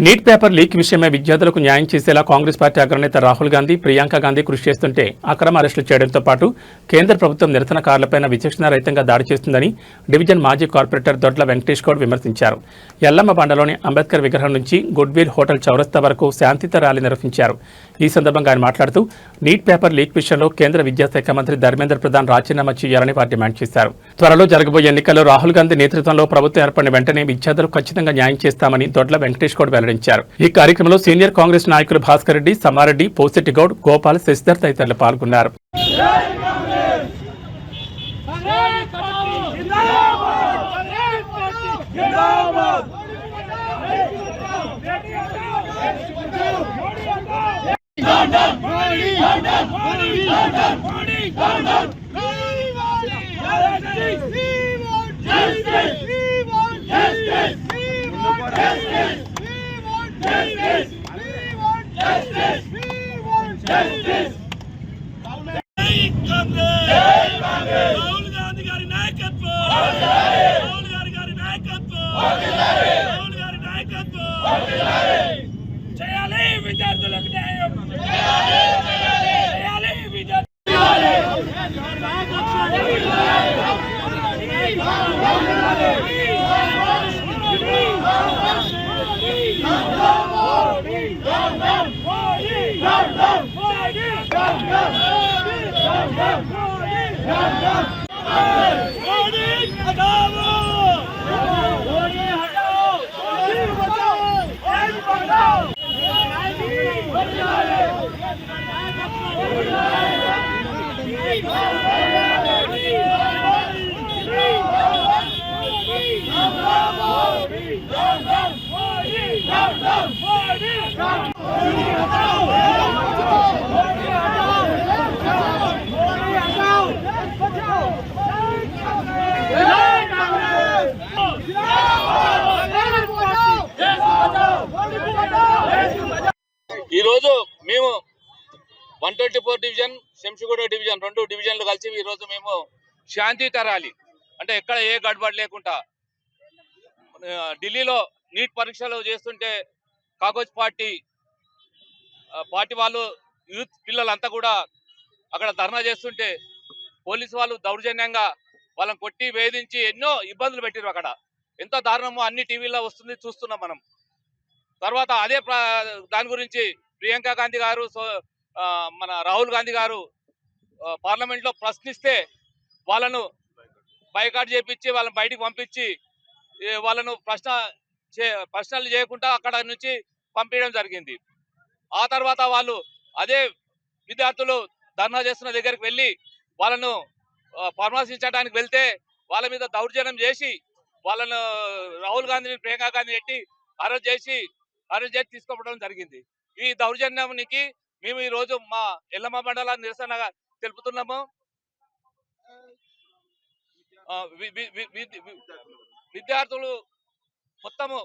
Neat paper leak విషయమై విద్యార్థులకు న్యాయం చేసేలా కాంగ్రెస్ పార్టీ అగ్రనేత రాహుల్ గాంధీ, ప్రియాంక గాంధీ కృషి చేస్తుంటే అక్రమ అరెస్టులు చేయడంతో పాటు కేంద్ర ప్రభుత్వం నిరసనకారులపై విచక్షణారహితంగా దాడి చేస్తుందని డివిజన్ మాజీ కార్పొరేటర్ దొడ్ల వెంకటేష్ గౌడ్ విమర్శించారు. ఎల్లమ్మ బండలోని అంబేద్కర్ విగ్రహం నుంచి గుడ్విల్ హోటల్ చౌరస్తా వరకు శాంతియుత ర్యాలీ నిర్వహించారు. ఈ సందర్భంగా ఆయన మాట్లాడుతూ నీట్ పేపర్ లీక్ విషయంలో కేంద్ర విద్యాశాఖ మంత్రి ధర్మేంద్ర ప్రధాన్ రాజీనామా చేయాలని వారు డిమాండ్ చేశారు. త్వరలో జరగబోయే ఎన్నికల్లో రాహుల్ గాంధీ నేతృత్వంలో ప్రభుత్వం ఏర్పడిన వెంటనే విద్యార్థులకు ఖచ్చితంగా న్యాయం చేస్తామని దొడ్ల వెంకటేష్ గౌడ్ వెల్లడించారు. ఈ కార్యక్రమంలో సీనియర్ కాంగ్రెస్ నాయకులు భాస్కర్ రెడ్డి, సమ్మారెడ్డి, పోసిటి గౌడ్, గోపాల్, శశిధర్ తదితరులు పాల్గొన్నారు. రాహుల్ గాంధీ గారి నాయకత్వం, రాహుల్ గారి నాయకత్వం, రాహుల్ గారి నాయకత్వం. చేయాలి విద్యార్థులకు న్యాయం, చేయాలి విద్యార్థులకు ఈ రోజు మేము 124 డివిజన్, శంషిగూడ డివిజన్, 2 డివిజన్లు కలిసి ఈ రోజు మేము శాంతియుత ర్యాలీ, అంటే ఎక్కడ ఏ గడబడి లేకుండా ఢిల్లీలో నీట్ పరీక్షలు చేస్తుంటే కాంగ్రెస్ పార్టీ వాళ్ళు యూత్ పిల్లలంతా కూడా అక్కడ ధర్నా చేస్తుంటే పోలీసు వాళ్ళు దౌర్జన్యంగా వాళ్ళని కొట్టి వేధించి ఎన్నో ఇబ్బందులు పెట్టారు. అక్కడ ఎంతో దారుణమో అన్ని టీవీలో వస్తుంది, చూస్తున్నాం మనం. తర్వాత అదే దాని గురించి ప్రియాంక గాంధీ గారు, మన రాహుల్ గాంధీ గారు పార్లమెంట్లో ప్రశ్నిస్తే వాళ్ళను బైకాట్ చేపించి వాళ్ళని బయటికి పంపించి వాళ్ళను ప్రశ్నలు చేయకుండా అక్కడ నుంచి పంపించడం జరిగింది. ఆ తర్వాత వాళ్ళు అదే విద్యార్థులు ధర్నా చేస్తున్న దగ్గరికి వెళ్ళి వాళ్ళను పరామర్శించడానికి వెళ్తే వాళ్ళ మీద దౌర్జన్యం చేసి వాళ్ళను రాహుల్ గాంధీని, ప్రియాంక గాంధీని ఎట్టి అరెస్ట్ చేసి తీసుకోవడం జరిగింది. ఈ దౌర్జన్యానికి మేము ఈ రోజు మా ఎల్లమ్మ మండల నిరసనగా తెలుపుతున్నాము. విద్యార్థులు మొత్తము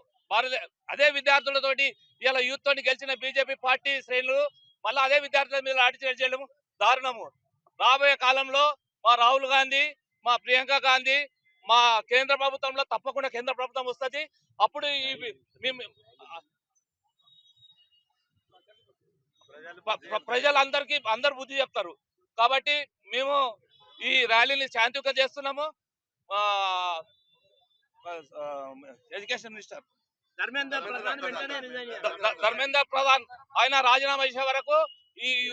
అదే విద్యార్థులతోటి ఇలా యూత్ తోటి గెలిచిన బీజేపీ పార్టీ శ్రేణులు మళ్ళీ అదే విద్యార్థుల మీద లాఠీ చేయడం దారుణము. రాబోయే కాలంలో మా రాహుల్ గాంధీ, మా ప్రియాంక గాంధీ, మా కేంద్ర ప్రభుత్వంలో తప్పకుండా కేంద్ర ప్రభుత్వం వస్తుంది. అప్పుడు ప్రజలందరికీ అందరు బుద్ధి చెప్తారు. కాబట్టి మేము ఈ ర్యాలీని శాంతియుతంగా చేస్తున్నాము. ఎడ్యుకేషన్ మినిస్టర్ ధర్మేంద్ర ప్రధాన్ ఆయన రాజీనామా చేసే వరకు ఈ